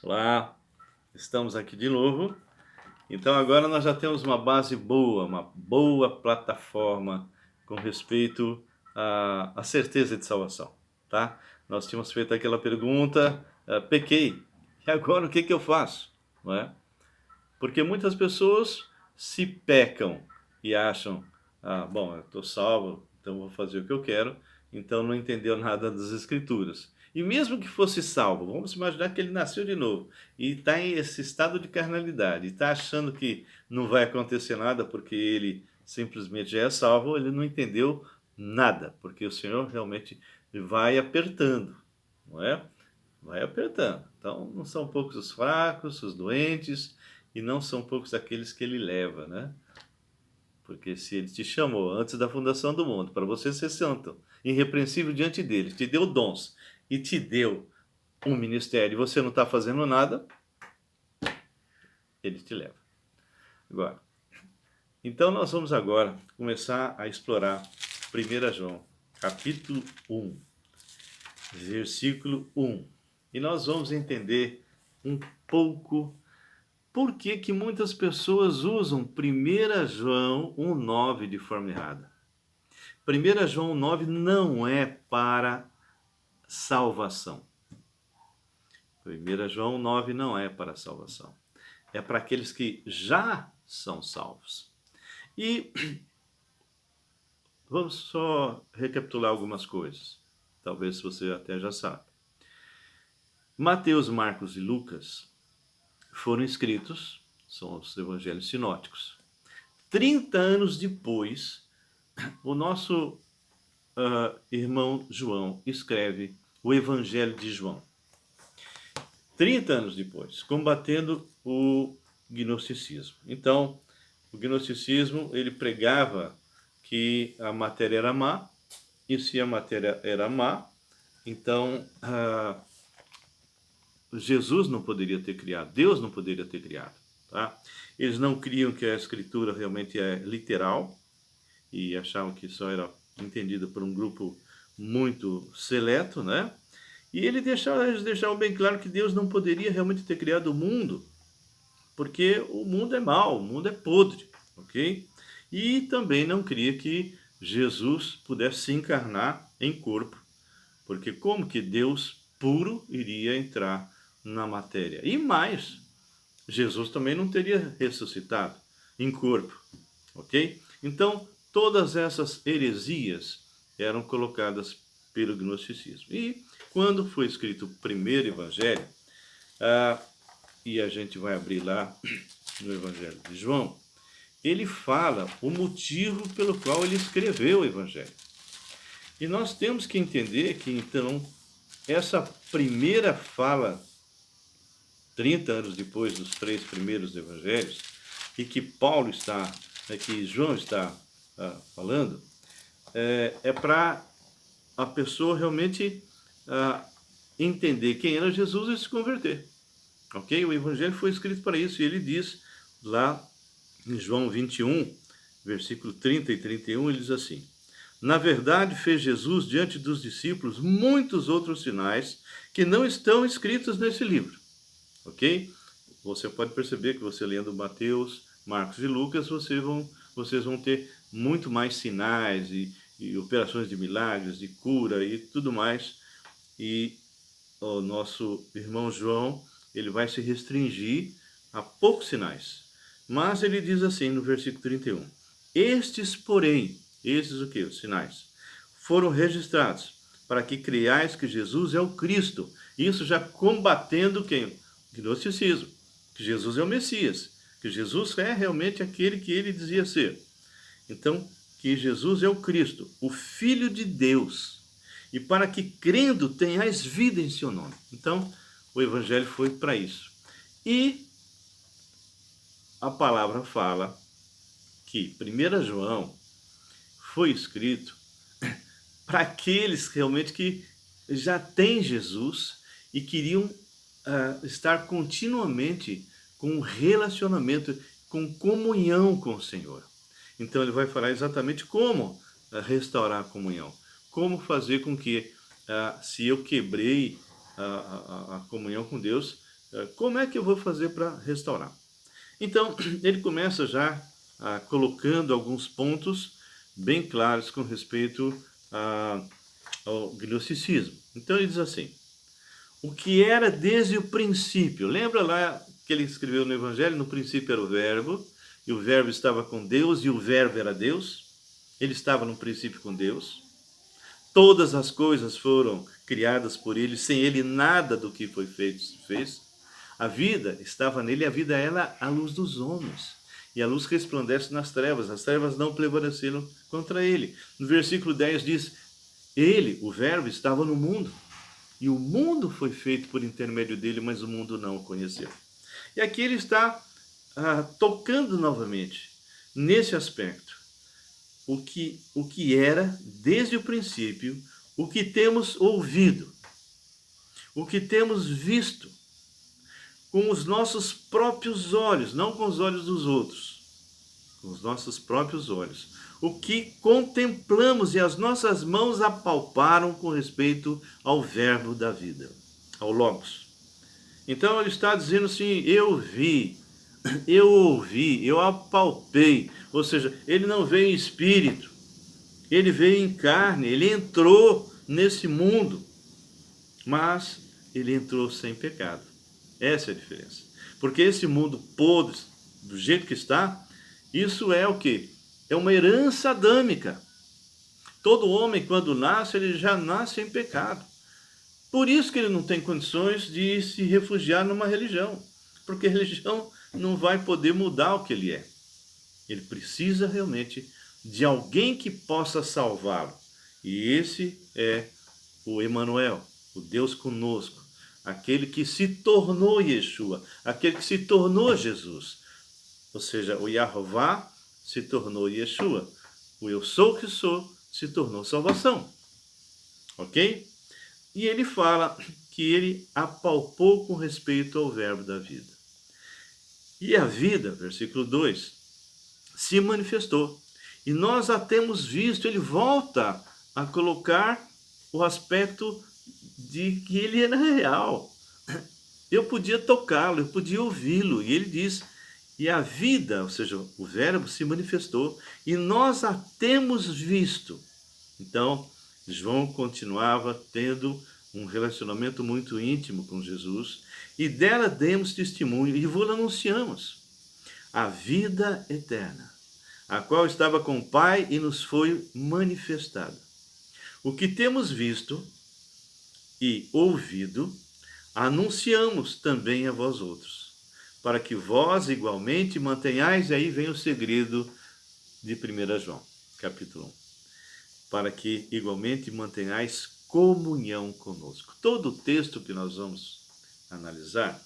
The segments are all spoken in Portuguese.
Olá, estamos aqui de novo. Então agora nós já temos uma base boa, uma boa plataforma com respeito à certeza de salvação, tá? Nós tínhamos feito aquela pergunta, pequei, e agora o que que eu faço? Não é? Porque muitas pessoas se pecam e acham, bom, eu estou salvo, então vou fazer o que eu quero, então não entendeu nada das Escrituras. E mesmo que fosse salvo, vamos imaginar que ele nasceu de novo e está em esse estado de carnalidade, e está achando que não vai acontecer nada porque ele simplesmente já é salvo, ele não entendeu nada, porque o Senhor realmente vai apertando, não é? Vai apertando. Então, não são poucos os fracos, os doentes, e não são poucos aqueles que ele leva, né? Porque se ele te chamou antes da fundação do mundo, para você ser santo, irrepreensível diante dele, te deu dons e te deu um ministério e você não está fazendo nada, ele te leva. Agora, então nós vamos agora começar a explorar 1 João, capítulo 1, versículo 1. E nós vamos entender um pouco por que que muitas pessoas usam 1 João 1,9 de forma errada. 1 João 9 não é para salvação. 1 João 9 não é para salvação. É para aqueles que já são salvos. E vamos só recapitular algumas coisas. Talvez você até já sabe. Mateus, Marcos e Lucas foram escritos, são os evangelhos sinóticos. 30 anos depois, o nosso irmão João escreve o Evangelho de João. 30 anos depois, combatendo o gnosticismo. Então, o gnosticismo, ele pregava que a matéria era má, e se a matéria era má, então Jesus não poderia ter criado, Deus não poderia ter criado. Tá? Eles não criam que a escritura realmente é literal, e achavam que só era entendida por um grupo muito seleto, né? E eles deixavam bem claro que Deus não poderia realmente ter criado o mundo, porque o mundo é mau, o mundo é podre, ok? E também não queria que Jesus pudesse se encarnar em corpo, porque como que Deus puro iria entrar na matéria? E mais, Jesus também não teria ressuscitado em corpo, ok? Então, todas essas heresias eram colocadas pelo gnosticismo. E quando foi escrito o primeiro evangelho, e a gente vai abrir lá no Evangelho de João, ele fala o motivo pelo qual ele escreveu o evangelho. E nós temos que entender que, então, essa primeira fala, 30 anos depois dos 3 primeiros evangelhos, e que Paulo está, que João está falando, é para a pessoa realmente entender quem era Jesus e se converter. Ok? O evangelho foi escrito para isso, e ele diz lá em João 21, versículo 30 e 31, ele diz assim: na verdade, fez Jesus diante dos discípulos muitos outros sinais que não estão escritos nesse livro. Ok? Você pode perceber que você lendo Mateus, Marcos e Lucas, vocês vão ter muito mais sinais e operações de milagres, de cura e tudo mais. E o nosso irmão João, ele vai se restringir a poucos sinais. Mas ele diz assim no versículo 31: estes, porém, esses o que? Os sinais, foram registrados para que creiais que Jesus é o Cristo. Isso já combatendo quem? O gnosticismo. Que Jesus é o Messias. Que Jesus é realmente aquele que ele dizia ser. Então, que Jesus é o Cristo, o Filho de Deus. E para que crendo tenhais vida em seu nome. Então, o Evangelho foi para isso. E a palavra fala que 1 João foi escrito para aqueles realmente que já têm Jesus e queriam estar continuamente com um relacionamento, com comunhão com o Senhor. Então ele vai falar exatamente como restaurar a comunhão, como fazer com que, se eu quebrei a comunhão com Deus, Como é que eu vou fazer para restaurar? Então, ele começa já colocando alguns pontos bem claros com respeito ao gnosticismo. Então, ele diz assim: o que era desde o princípio. Lembra lá que ele escreveu no Evangelho? No princípio era o Verbo, e o Verbo estava com Deus, e o Verbo era Deus. Ele estava no princípio com Deus. Todas as coisas foram criadas por ele, sem ele nada do que foi feito se fez. A vida estava nele, a vida era a luz dos homens. E a luz resplandece nas trevas, as trevas não prevaleceram contra ele. No versículo 10 diz: ele, o Verbo, estava no mundo, e o mundo foi feito por intermédio dele, mas o mundo não o conheceu. E aqui ele está tocando novamente nesse aspecto. O que era desde o princípio, o que temos ouvido, o que temos visto com os nossos próprios olhos, não com os olhos dos outros, com os nossos próprios olhos. O que contemplamos e as nossas mãos apalparam com respeito ao verbo da vida, ao Logos. Então ele está dizendo assim: eu vi, eu ouvi, eu apalpei. Ou seja, ele não veio em espírito, ele veio em carne, ele entrou nesse mundo, mas ele entrou sem pecado. Essa é a diferença. Porque esse mundo podre, do jeito que está, isso é o quê? É uma herança adâmica. Todo homem, quando nasce, ele já nasce em pecado. Por isso que ele não tem condições de se refugiar numa religião. Porque a religião não vai poder mudar o que ele é. Ele precisa realmente de alguém que possa salvá-lo. E esse é o Emanuel, o Deus conosco, aquele que se tornou Yeshua, aquele que se tornou Jesus. Ou seja, o Yahová se tornou Yeshua. O eu sou que sou se tornou salvação. Ok? E ele fala que ele apalpou com respeito ao verbo da vida. E a vida, versículo 2, se manifestou. E nós a temos visto. Ele volta a colocar o aspecto de que ele era real. Eu podia tocá-lo, eu podia ouvi-lo. E ele diz: e a vida, ou seja, o verbo se manifestou e nós a temos visto. Então, João continuava tendo um relacionamento muito íntimo com Jesus e dela demos testemunho e vos anunciamos a vida eterna, a qual estava com o Pai e nos foi manifestada. O que temos visto e ouvido, anunciamos também a vós outros, para que vós igualmente mantenhais, e aí vem o segredo de 1 João, capítulo 1, para que igualmente mantenhais comunhão conosco. Todo o texto que nós vamos analisar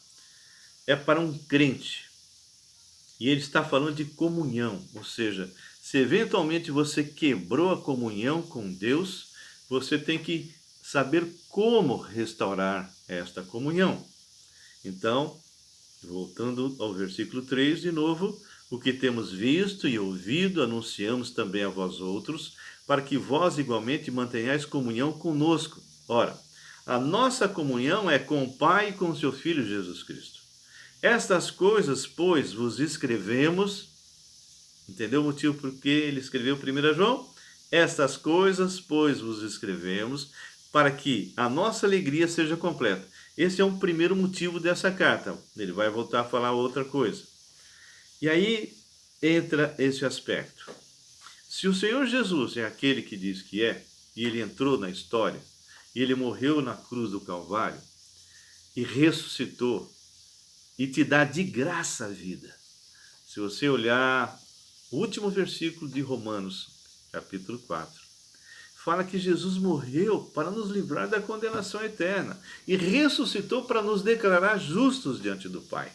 é para um crente, e ele está falando de comunhão, ou seja, se eventualmente você quebrou a comunhão com Deus, você tem que saber como restaurar esta comunhão. Então, voltando ao versículo 3 de novo: o que temos visto e ouvido, anunciamos também a vós outros, para que vós igualmente mantenhais comunhão conosco. Ora, a nossa comunhão é com o Pai e com o seu Filho Jesus Cristo. Estas coisas, pois, vos escrevemos. Entendeu o motivo por que ele escreveu 1 João? Estas coisas, pois, vos escrevemos, para que a nossa alegria seja completa. Esse é um primeiro motivo dessa carta. Ele vai voltar a falar outra coisa. E aí entra esse aspecto. Se o Senhor Jesus é aquele que diz que é, e ele entrou na história, e ele morreu na cruz do Calvário, e ressuscitou, e te dá de graça a vida. Se você olhar o último versículo de Romanos, capítulo 4, fala que Jesus morreu para nos livrar da condenação eterna e ressuscitou para nos declarar justos diante do Pai.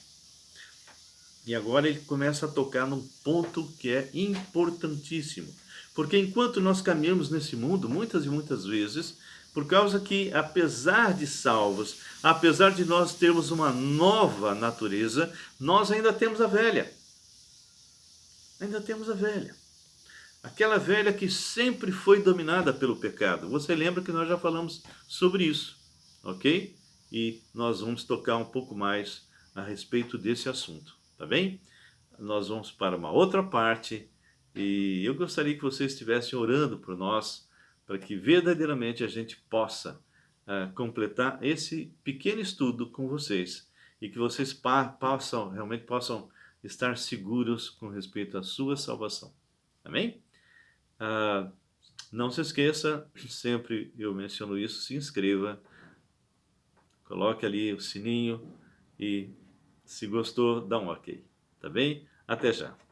E agora ele começa a tocar num ponto que é importantíssimo. Porque enquanto nós caminhamos nesse mundo, muitas e muitas vezes, por causa que, apesar de salvos, apesar de nós termos uma nova natureza, nós ainda temos a velha. Ainda temos a velha. Aquela velha que sempre foi dominada pelo pecado. Você lembra que nós já falamos sobre isso, ok? e nós vamos tocar um pouco mais a respeito desse assunto, tá bem? Nós vamos para uma outra parte e eu gostaria que vocês estivessem orando por nós, para que verdadeiramente a gente possa completar esse pequeno estudo com vocês e que vocês realmente possam estar seguros com respeito à sua salvação. Amém? Não se esqueça, sempre eu menciono isso, se inscreva, coloque ali o sininho e se gostou, dá um ok, tá bem? Até já!